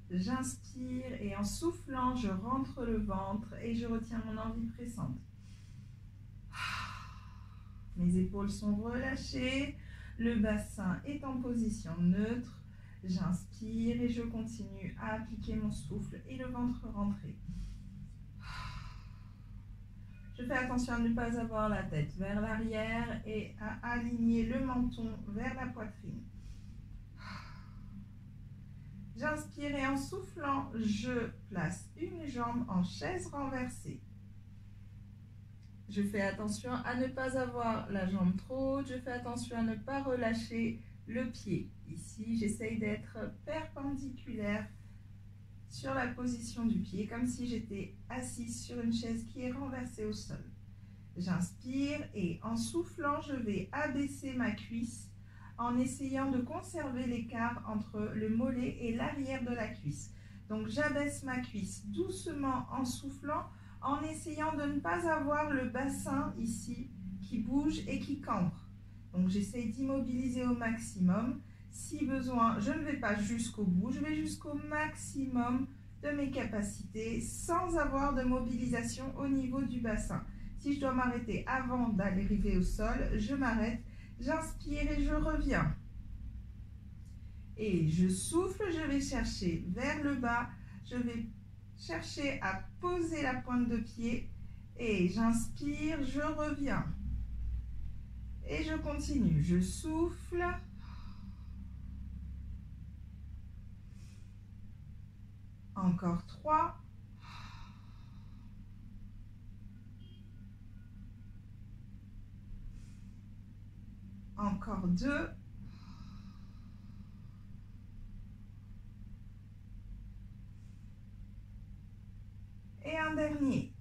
J'inspire et en soufflant, je rentre le ventre et je retiens mon envie pressante. Mes épaules sont relâchées, le bassin est en position neutre. J'inspire et je continue à appliquer mon souffle et le ventre rentré. Je fais attention à ne pas avoir la tête vers l'arrière et à aligner le menton vers la poitrine. J'inspire et en soufflant, je place une jambe en chaise renversée. Je fais attention à ne pas avoir la jambe trop haute. Je fais attention à ne pas relâcher le pied. Ici, j'essaye d'être perpendiculaire sur la position du pied, comme si j'étais assise sur une chaise qui est renversée au sol. J'inspire et en soufflant, je vais abaisser ma cuisse en essayant de conserver l'écart entre le mollet et l'arrière de la cuisse. Donc, j'abaisse ma cuisse doucement en soufflant, en essayant de ne pas avoir le bassin ici qui bouge et qui cambre. Donc, j'essaye d'immobiliser au maximum. Si besoin, je ne vais pas jusqu'au bout, je vais jusqu'au maximum de mes capacités sans avoir de mobilisation au niveau du bassin. Si je dois m'arrêter avant d'arriver au sol, je m'arrête, j'inspire et je reviens. Et je souffle, je vais chercher vers le bas, je vais chercher à poser la pointe de pied et j'inspire, je reviens. Et je continue, je souffle. Encore 3. Encore 2. Et un dernier.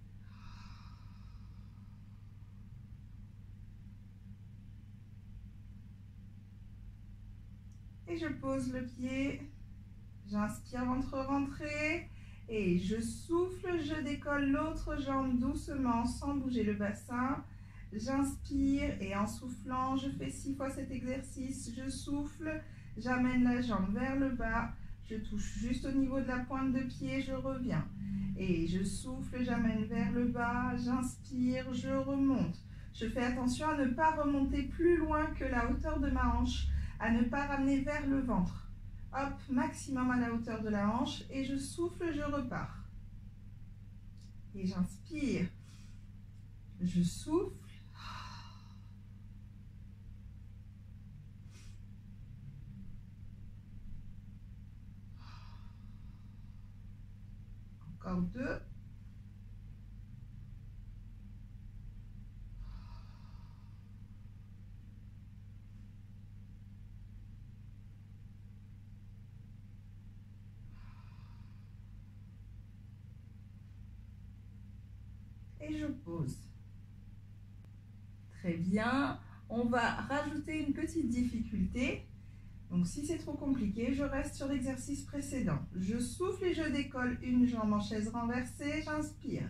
Et je pose le pied. J'inspire, ventre rentré. Et je souffle, je décolle l'autre jambe doucement sans bouger le bassin. J'inspire et en soufflant, je fais 6 fois cet exercice. Je souffle, j'amène la jambe vers le bas. Je touche juste au niveau de la pointe de pied, je reviens. Et je souffle, j'amène vers le bas, j'inspire, je remonte. Je fais attention à ne pas remonter plus loin que la hauteur de ma hanche, à ne pas ramener vers le ventre. Hop, maximum à la hauteur de la hanche et je souffle, je repars. Et j'inspire, je souffle. Encore 2. Et je pose. Très bien. On va rajouter une petite difficulté. Donc, si c'est trop compliqué, je reste sur l'exercice précédent. Je souffle et je décolle une jambe en chaise renversée. J'inspire.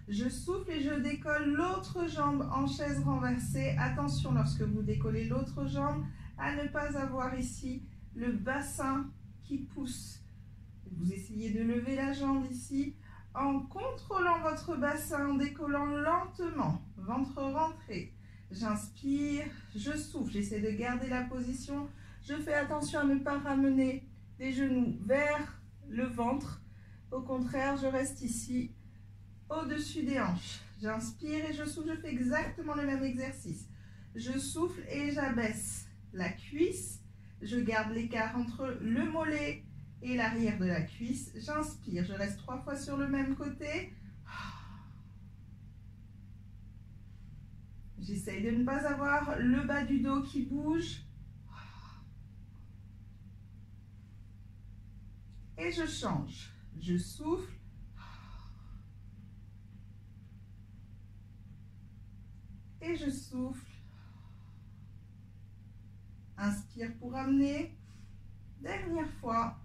Je souffle et je décolle l'autre jambe en chaise renversée. Attention, lorsque vous décollez l'autre jambe, à ne pas avoir ici le bassin qui pousse. Vous essayez de lever la jambe ici en contrôlant votre bassin, en décollant lentement. Ventre rentré. J'inspire, je souffle. J'essaie de garder la position. Je fais attention à ne pas ramener les genoux vers le ventre. Au contraire, je reste ici au-dessus des hanches. J'inspire et je souffle. Je fais exactement le même exercice. Je souffle et j'abaisse la cuisse. Je garde l'écart entre le mollet et l'arrière de la cuisse. J'inspire. Je reste 3 fois sur le même côté. J'essaye de ne pas avoir le bas du dos qui bouge. Et je change. Je souffle. Et je souffle. Inspire pour amener. Dernière fois.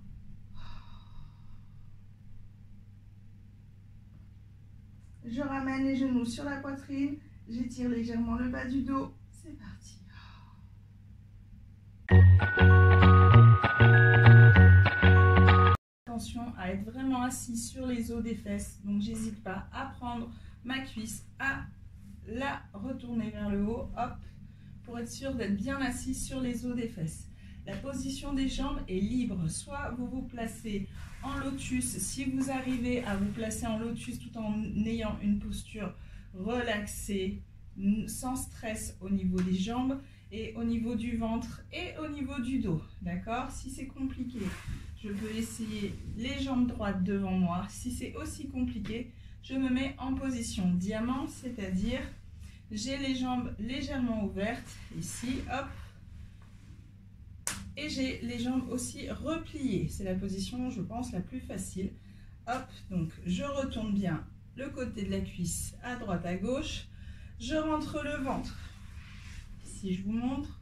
Je ramène les genoux sur la poitrine. J'étire légèrement le bas du dos. C'est parti. attention à être vraiment assis sur les os des fesses. Donc, j'hésite pas à prendre ma cuisse, à la retourner vers le haut, hop, pour être sûr d'être bien assis sur les os des fesses. La position des jambes est libre. Soit vous vous placez en lotus, si vous arrivez à vous placer en lotus tout en ayant une posture relaxée, sans stress au niveau des jambes et au niveau du ventre et au niveau du dos. D'accord? Si c'est compliqué, je peux essayer les jambes droites devant moi. Si c'est aussi compliqué, je me mets en position diamant, c'est-à-dire j'ai les jambes légèrement ouvertes ici, hop, et j'ai les jambes aussi repliées. C'est la position, je pense, la plus facile. Hop, donc je retourne bien le côté de la cuisse à droite, à gauche. Je rentre le ventre. Si je vous montre,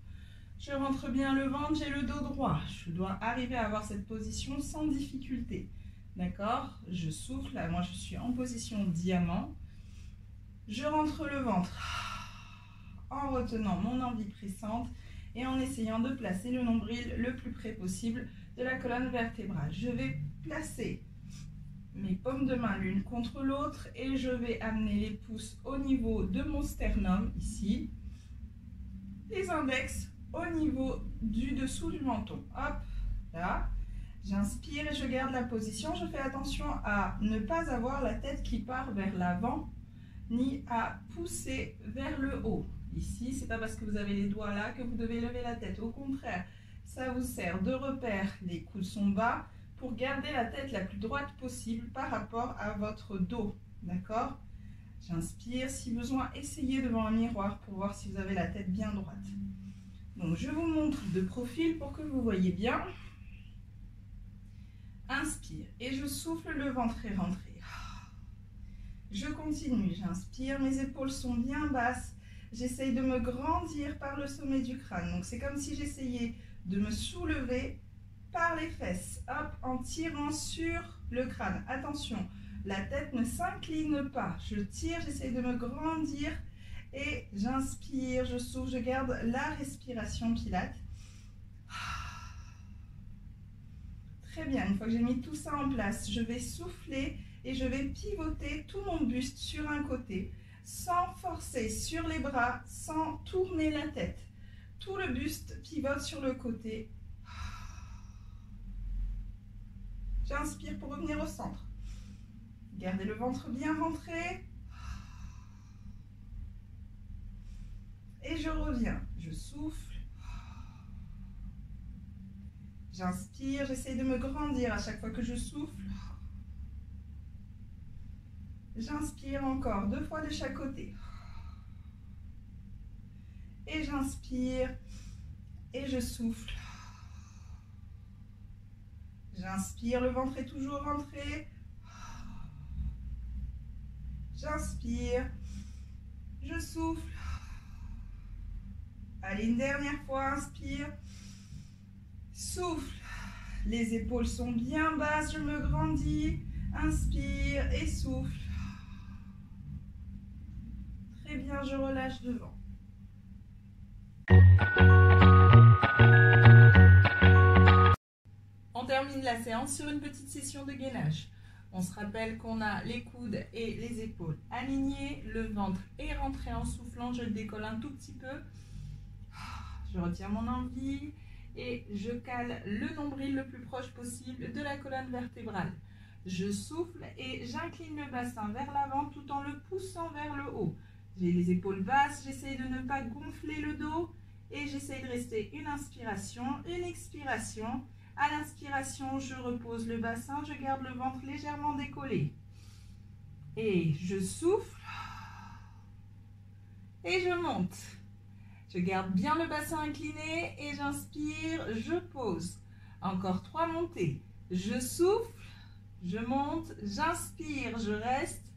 je rentre bien le ventre, j'ai le dos droit. Je dois arriver à avoir cette position sans difficulté. D'accord? Je souffle, là, moi je suis en position diamant. Je rentre le ventre en retenant mon envie pressante et en essayant de placer le nombril le plus près possible de la colonne vertébrale. Je vais placer mes paumes de main l'une contre l'autre et je vais amener les pouces au niveau de mon sternum ici, les index au niveau du dessous du menton. Hop, là. J'inspire et je garde la position. Je fais attention à ne pas avoir la tête qui part vers l'avant, ni à pousser vers le haut. Ici, c'est pas parce que vous avez les doigts là que vous devez lever la tête. Au contraire, ça vous sert de repère. Les coudes sont bas pour garder la tête la plus droite possible par rapport à votre dos. D'accord? J'inspire. Si besoin, essayez devant un miroir pour voir si vous avez la tête bien droite. Donc, je vous montre de profil pour que vous voyez bien. Inspire et je souffle, le ventre est rentré. Je continue, j'inspire, mes épaules sont bien basses. J'essaye de me grandir par le sommet du crâne. Donc c'est comme si j'essayais de me soulever par les fesses. Hop, en tirant sur le crâne. Attention, la tête ne s'incline pas. Je tire, j'essaye de me grandir et j'inspire, je souffle, je garde la respiration Pilates. Très bien, une fois que j'ai mis tout ça en place, je vais souffler et je vais pivoter tout mon buste sur un côté, sans forcer sur les bras, sans tourner la tête. Tout le buste pivote sur le côté. J'inspire pour revenir au centre. Gardez le ventre bien rentré. Et je reviens, je souffle. J'inspire, j'essaie de me grandir à chaque fois que je souffle. J'inspire encore, 2 fois de chaque côté. Et j'inspire et je souffle. J'inspire, le ventre est toujours rentré. J'inspire, je souffle. Allez, une dernière fois, inspire. Souffle, les épaules sont bien basses, je me grandis, inspire et souffle. Très bien, je relâche devant. On termine la séance sur une petite session de gainage. On se rappelle qu'on a les coudes et les épaules alignés, le ventre est rentré en soufflant, je le décolle un tout petit peu. Je retire mon envie. Et je cale le nombril le plus proche possible de la colonne vertébrale. Je souffle et j'incline le bassin vers l'avant tout en le poussant vers le haut. J'ai les épaules basses, j'essaye de ne pas gonfler le dos et j'essaye de rester une inspiration, une expiration. À l'inspiration, je repose le bassin, je garde le ventre légèrement décollé. Et je souffle et je monte. Je garde bien le bassin incliné et j'inspire, je pose. Encore 3 montées. Je souffle, je monte, j'inspire, je reste.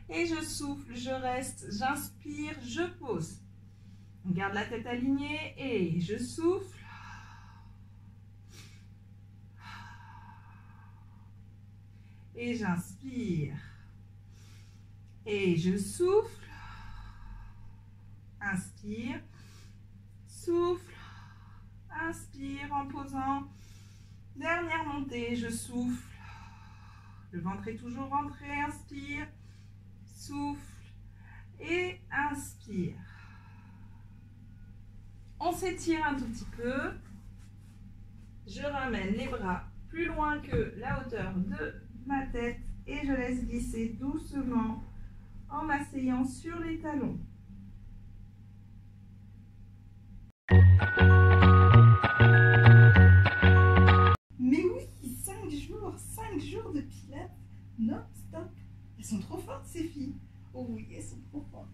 Et je souffle, je reste, j'inspire, je pose. On garde la tête alignée et je souffle. Et j'inspire. Et je souffle. Inspire. Souffle, inspire en posant. Dernière montée, je souffle, Le ventre est toujours rentré. Inspire. Souffle. Et inspire. On s'étire un tout petit peu. Je ramène les bras plus loin que la hauteur de ma tête et je laisse glisser doucement en m'asseyant sur les talons. Mais oui, 5 jours de pilates non-stop. Elles sont trop fortes ces filles. Oh oui, elles sont trop fortes.